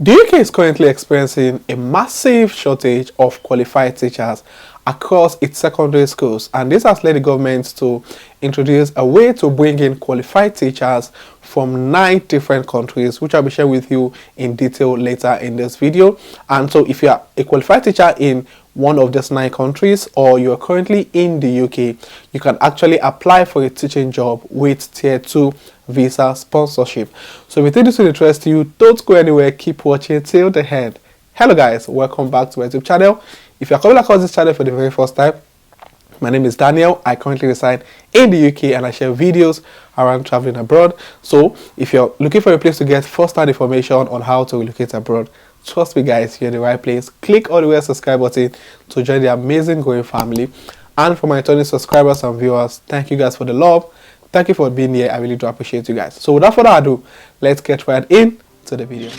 The UK is currently experiencing a massive shortage of qualified teachers across its secondary schools, and this has led the government to introduce a way to bring in qualified teachers from 9 different countries, which I'll be sharing with you in detail later in this video. And so if you are a qualified teacher in one of these 9 countries, or you are currently in the UK, you can actually apply for a teaching job with Tier 2 visa sponsorship. So if this will interest you, don't go anywhere, keep watching till the end. Hello guys, welcome back to my YouTube channel. If you're coming across this channel for the very first time, my name is Daniel. I currently reside in the UK and I share videos around traveling abroad. So if you're looking for a place to get first-hand information on how to relocate abroad, trust me guys, you're in the right place. Click on the red subscribe button to join the amazing growing family. And for my returning subscribers and viewers, thank you guys for the love. Thank you for being here. I really do appreciate you guys. So without further ado, let's get right into the video.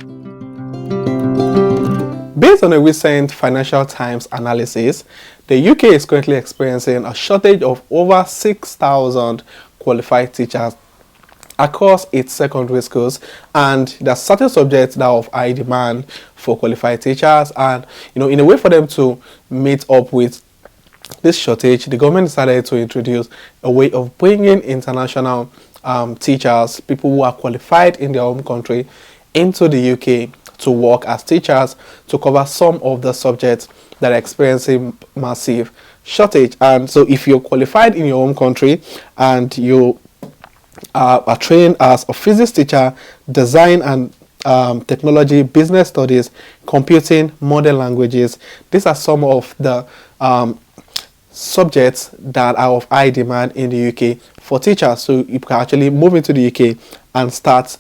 Based on a recent Financial Times analysis, the UK is currently experiencing a shortage of over 6,000 qualified teachers across its secondary schools, and there are certain subjects that are of high demand for qualified teachers. And in a way for them to meet up with this shortage, the government decided to introduce a way of bringing international teachers, people who are qualified in their home country, into the UK to work as teachers to cover some of the subjects that are experiencing massive shortage. And so if you're qualified in your home country and you are trained as a physics teacher, design and technology, business studies, computing, modern languages, these are some of the subjects that are of high demand in the UK for teachers. So you can actually move into the UK and start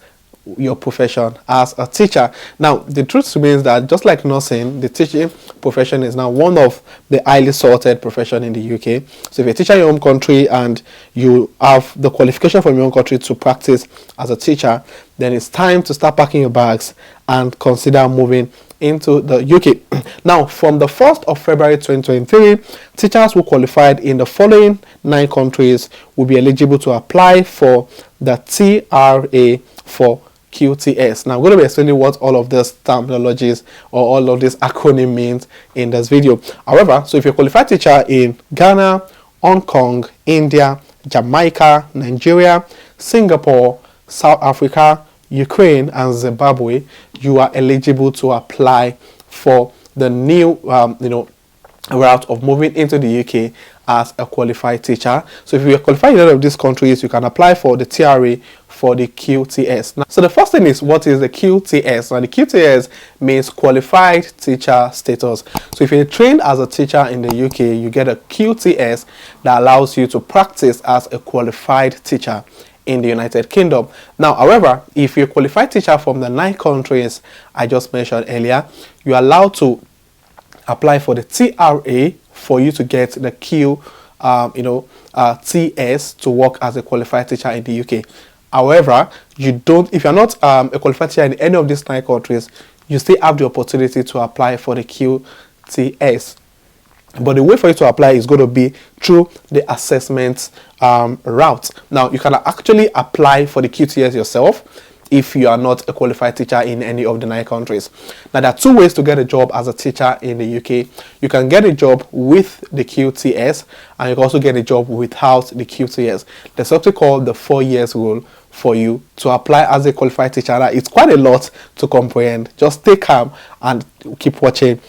your profession as a teacher. Now the truth remains that just like nursing, the teaching profession is now one of the highly sorted profession in the UK. So if you're a teacher in your home country and you have the qualification from your own country to practice as a teacher, then it's time to start packing your bags and consider moving into the UK. Now, from the 1st of February 2023, teachers who qualified in the following 9 countries will be eligible to apply for the TRA for QTS. Now, I'm going to be explaining what all of these terminologies or all of this acronym means in this video. However, so if you're a qualified teacher in Ghana, Hong Kong, India, Jamaica, Nigeria, Singapore, South Africa, Ukraine and Zimbabwe, you are eligible to apply for the new route of moving into the UK as a qualified teacher. So if you are qualified in any of these countries, you can apply for the TRA for the QTS. Now, so the first thing is, what is the QTS? Now the QTS means qualified teacher status. So if you're trained as a teacher in the UK, you get a QTS that allows you to practice as a qualified teacher in the United Kingdom. Now, however, if you're a qualified teacher from the 9 countries I just mentioned earlier, you're allowed to apply for the TRA for you to get the TS to work as a qualified teacher in the UK. However, if you're not a qualified teacher in any of these 9 countries, you still have the opportunity to apply for the QTS. But the way for you to apply is going to be through the assessment route. Now, you can actually apply for the QTS yourself if you are not a qualified teacher in any of the 9 countries. Now, there are 2 ways to get a job as a teacher in the UK. You can get a job with the QTS, and you can also get a job without the QTS. There's something called the 4 years rule for you to apply as a qualified teacher. Now, it's quite a lot to comprehend. Just stay calm and keep watching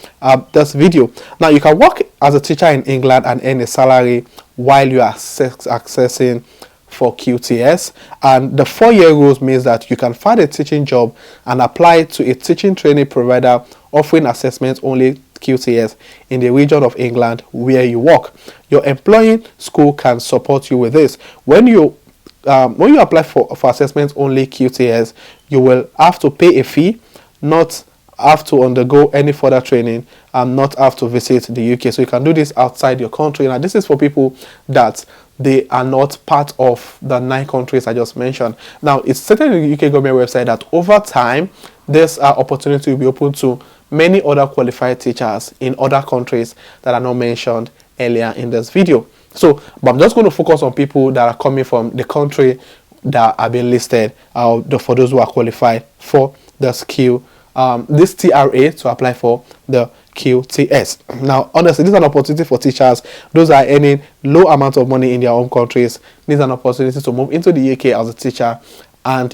this video. Now, you can work as a teacher in England and earn a salary while you are accessing for QTS, and the 4-year rules means that you can find a teaching job and apply to a teaching training provider offering assessment only QTS in the region of England where you work. Your employing school can support you with this. When you apply for assessment only QTS, you will have to pay a fee, not have to undergo any further training, and not have to visit the UK. So you can do this outside your country. Now, this is for people that they are not part of the 9 countries I just mentioned. Now, it's stated in the UK government website that over time, this opportunity will be open to many other qualified teachers in other countries that are not mentioned earlier in this video. So, but I'm just going to focus on people that are coming from the country that have been listed for those who are qualified for the skill this TRA to apply for the QTS. Now, honestly, this is an opportunity for teachers. Those are earning low amount of money in their home countries. This is an opportunity to move into the UK as a teacher and,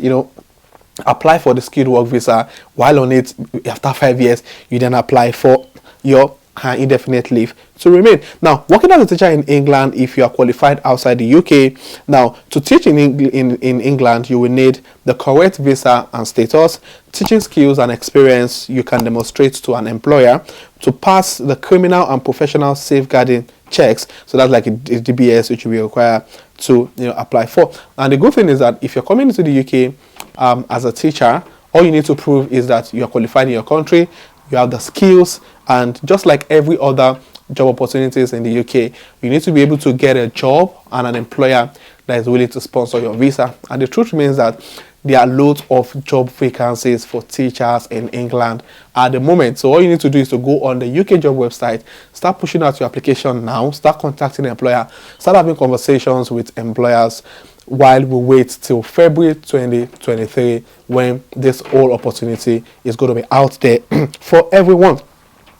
apply for the skilled work visa. While on it, after 5 years, you then apply for your indefinite leave to remain. Now, working as a teacher in England, if you are qualified outside the UK, now to teach in England, you will need the correct visa and status, teaching skills and experience you can demonstrate to an employer, to pass the criminal and professional safeguarding checks. So that's like a DBS, which you will require to apply for. And the good thing is that if you're coming into the UK as a teacher, all you need to prove is that you are qualified in your country, you have the skills, and just like every other job opportunities in the UK, you need to be able to get a job and an employer that is willing to sponsor your visa. And the truth remains that there are loads of job vacancies for teachers in England at the moment. So all you need to do is to go on the UK job website, start pushing out your application now, start contacting the employer, start having conversations with employers while we wait till February 2023 when this whole opportunity is going to be out there for everyone.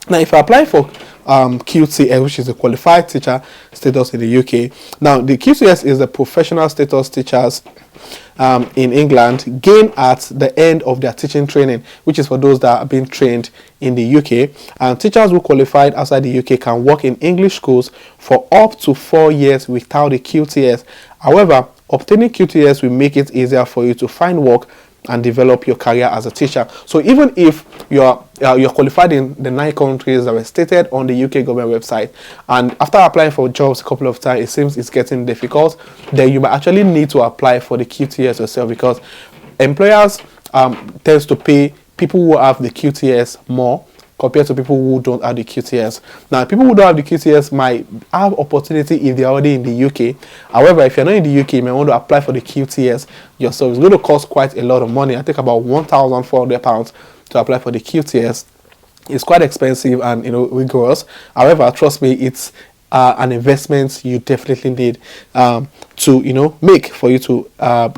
Now, if I apply for QTS, which is a qualified teacher status in the UK, now the QTS is the professional status teachers in England gain at the end of their teaching training, which is for those that are being trained in the UK. And teachers who qualified outside the UK can work in English schools for up to 4 years without a QTS. However, obtaining QTS will make it easier for you to find work and develop your career as a teacher. So even if you're qualified in the 9 countries that were stated on the UK government website, and after applying for jobs a couple of times, it seems it's getting difficult, then you might actually need to apply for the QTS yourself, because employers tends to pay people who have the QTS more compared to people who don't have the QTS. Now, people who don't have the QTS might have opportunity if they're already in the UK. However, if you're not in the UK, you may want to apply for the QTS yourself. It's going to cost quite a lot of money. I think about £1,400 to apply for the QTS. It's quite expensive and rigorous. However, trust me, it's an investment you definitely need to make for you to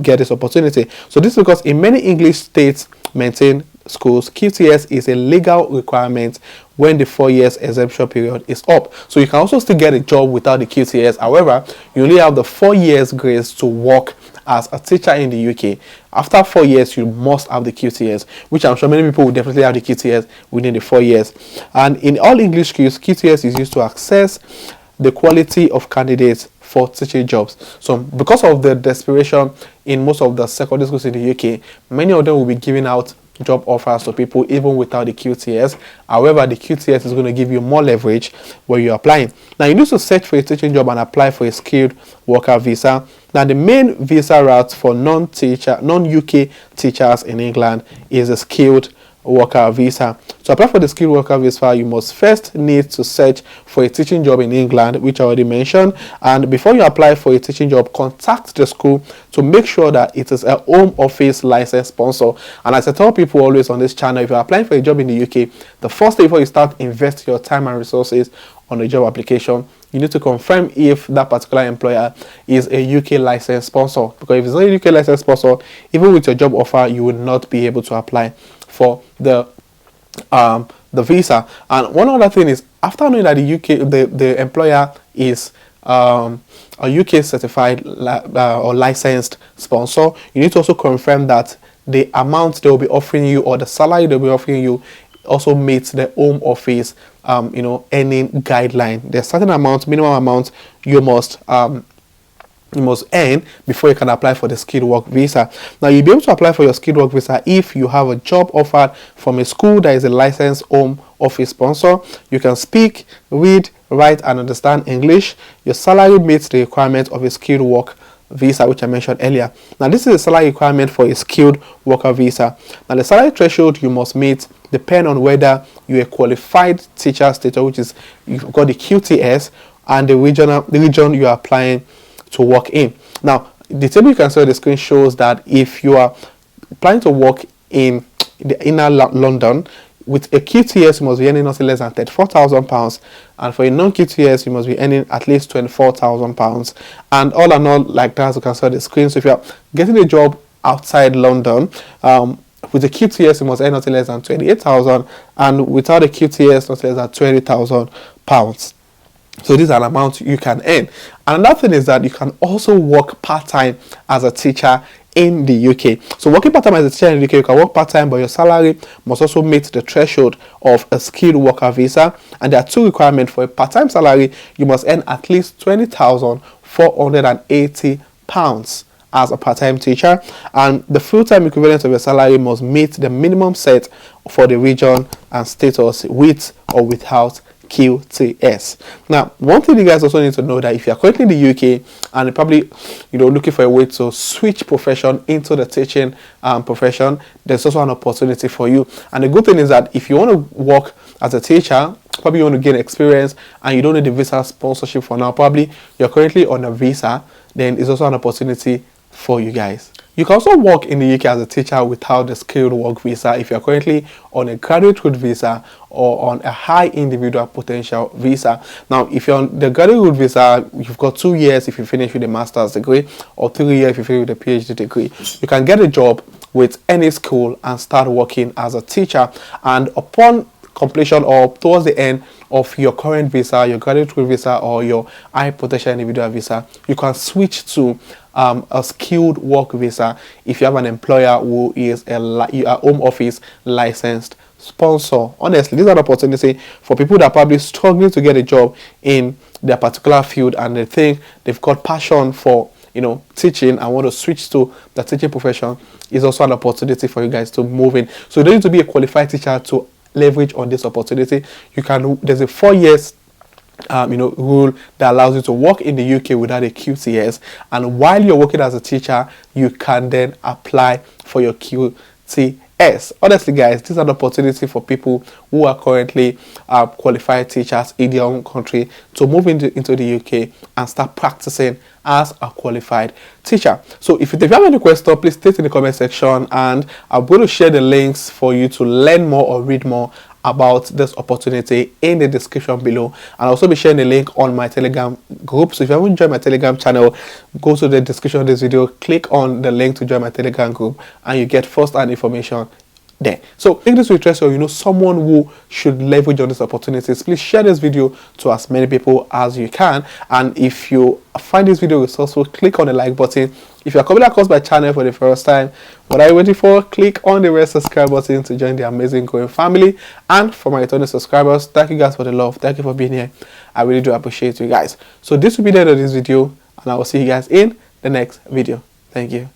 get this opportunity. So this is because in many English states maintain schools, QTS is a legal requirement when the 4 years exemption period is up. So you can also still get a job without the QTS. However, you only have the 4 years grace to work as a teacher in the UK. After 4 years, you must have the QTS, which I'm sure many people will definitely have the QTS within the 4 years. And in all English schools, QTS is used to access the quality of candidates for teaching jobs. So because of the desperation in most of the secondary schools in the UK, many of them will be giving out job offers to people even without the QTS. However, the QTS is going to give you more leverage when you're applying. Now, you need to search for a teaching job and apply for a skilled worker visa. Now, the main visa route for non-UK teachers in England is a skilled worker visa. To apply for the skilled worker visa, you must first need to search for a teaching job in England, which I already mentioned. And before you apply for a teaching job, contact the school to make sure that it is a home office licensed sponsor. And as I tell people always on this channel, if you're applying for a job in the UK, the first thing before you start investing your time and resources on a job application, you need to confirm if that particular employer is a UK licensed sponsor. Because if it's not a UK licensed sponsor, even with your job offer, you will not be able to apply for the visa. And one other thing is, after knowing that the employer is a UK certified or licensed sponsor, you need to also confirm that the amount they will be offering you or the salary they'll be offering you also meets the home office earning guideline. There's certain amount, minimum amount you must earn before you can apply for the skilled work visa. Now, you'll be able to apply for your skilled work visa if you have a job offered from a school that is a licensed home office sponsor. You can speak, read, write, and understand English. Your salary meets the requirement of a skilled work visa, which I mentioned earlier. Now, this is a salary requirement for a skilled worker visa. Now, the salary threshold you must meet depend on whether you're a qualified teacher status, which is you've got the QTS, and the region you are applying to work in. Now, the table you can see on the screen shows that if you are planning to work in the inner London with a QTS, you must be earning nothing less than £34,000, and for a non-QTS, you must be earning at least £24,000. And all in all, like that, as you can see on the screen. So if you are getting a job outside London, with the QTS, you must earn nothing less than 28,000, and without the QTS, not less than 20,000 pounds. So this is an amount you can earn. Another thing is that you can also work part-time as a teacher in the UK. So working part-time as a teacher in the UK, you can work part-time, but your salary must also meet the threshold of a skilled worker visa. And there are two requirements for a part-time salary. You must earn at least £20,480 as a part-time teacher, and the full-time equivalent of your salary must meet the minimum set for the region and status with or without QTS. Now, one thing you guys also need to know, that if you are currently in the UK and you're probably looking for a way to switch profession into the teaching profession, there's also an opportunity for you. And the good thing is that if you want to work as a teacher, probably you want to gain experience and you don't need the visa sponsorship for now, probably you're currently on a visa, then it's also an opportunity for you guys. You can also work in the UK as a teacher without the skilled work visa if you're currently on a graduate route visa or on a high individual potential visa. Now, if you're on the graduate route visa, you've got 2 years if you finish with a master's degree, or 3 years if you finish with a PhD degree. You can get a job with any school and start working as a teacher, and upon completion or towards the end of your current visa, your graduate route visa or your high potential individual visa, you can switch to a skilled work visa if you have an employer who is a home office licensed sponsor. Honestly, this is an opportunity for people that are probably struggling to get a job in their particular field and they think they've got passion for teaching and want to switch to the teaching profession. Is also an opportunity for you guys to move in. So you don't need to be a qualified teacher to leverage on this opportunity. There's a 4 years rule that allows you to work in the UK without a QTS, and while you're working as a teacher, you can then apply for your QTS. Honestly, guys, this is an opportunity for people who are currently qualified teachers in their own country to move into the UK and start practicing as a qualified teacher. So if you have any questions, please state in the comment section, and I'm going to share the links for you to learn more or read more about this opportunity in the description below. And I'll also be sharing the link on my Telegram group. So if you haven't joined my Telegram channel, go to the description of this video, click on the link to join my Telegram group, and you get first-hand information there. So if this will interest you, someone who should leverage on these opportunities, please share this video to as many people as you can. And if you find this video resourceful, click on the like button. If you're coming across my channel for the first time, what are you waiting for? Click on the red subscribe button to join the amazing growing family. And for my returning subscribers, thank you guys for the love. Thank you for being here. I really do appreciate you guys. So this will be the end of this video, and I will see you guys in the next video. Thank you.